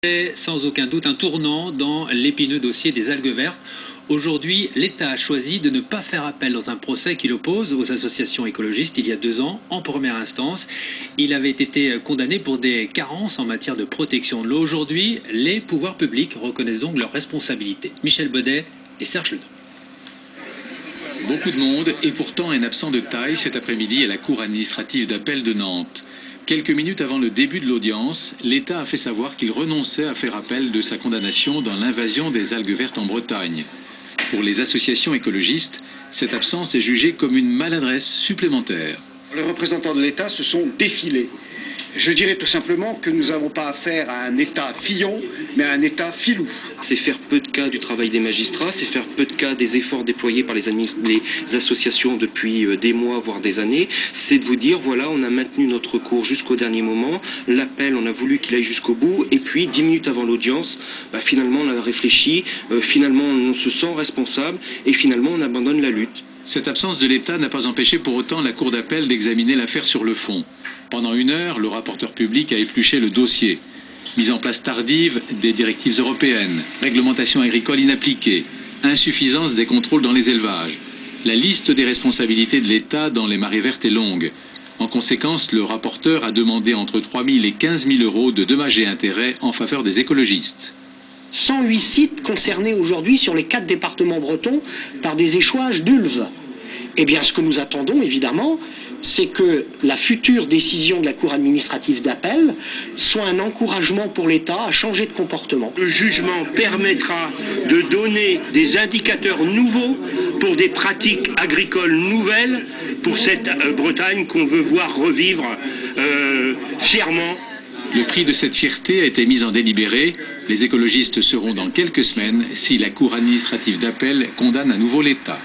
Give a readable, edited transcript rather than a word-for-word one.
C'est sans aucun doute un tournant dans l'épineux dossier des algues vertes. Aujourd'hui, l'État a choisi de ne pas faire appel dans un procès qui l'oppose aux associations écologistes il y a 2 ans, en première instance. Il avait été condamné pour des carences en matière de protection de l'eau. Aujourd'hui, les pouvoirs publics reconnaissent donc leurs responsabilités. Michel Baudet et Serge Ledon. Beaucoup de monde et pourtant un absent de taille cet après-midi à la Cour administrative d'appel de Nantes. Quelques minutes avant le début de l'audience, l'État a fait savoir qu'il renonçait à faire appel de sa condamnation dans l'invasion des algues vertes en Bretagne. Pour les associations écologistes, cette absence est jugée comme une maladresse supplémentaire. Les représentants de l'État se sont défilés. Je dirais tout simplement que nous n'avons pas affaire à un État fillon, mais à un État filou. C'est faire peu de cas du travail des magistrats, c'est faire peu de cas des efforts déployés par les associations depuis des mois, voire des années. C'est de vous dire, voilà, on a maintenu notre cours jusqu'au dernier moment, l'appel, on a voulu qu'il aille jusqu'au bout, et puis 10 minutes avant l'audience, finalement on a réfléchi, finalement on se sent responsable, et finalement on abandonne la lutte. Cette absence de l'État n'a pas empêché pour autant la Cour d'appel d'examiner l'affaire sur le fond. Pendant 1 heure, le rapporteur public a épluché le dossier. Mise en place tardive des directives européennes, réglementation agricole inappliquée, insuffisance des contrôles dans les élevages. La liste des responsabilités de l'État dans les marées vertes est longue. En conséquence, le rapporteur a demandé entre 3 000 et 15 000 euros de dommages et intérêts en faveur des écologistes. 108 sites concernés aujourd'hui sur les 4 départements bretons par des échouages d'ulves. Eh bien, ce que nous attendons, évidemment, c'est que la future décision de la Cour administrative d'appel soit un encouragement pour l'État à changer de comportement. Le jugement permettra de donner des indicateurs nouveaux pour des pratiques agricoles nouvelles pour cette Bretagne qu'on veut voir revivre fièrement. Le prix de cette fierté a été mis en délibéré. Les écologistes seront dans quelques semaines si la Cour administrative d'appel condamne à nouveau l'État.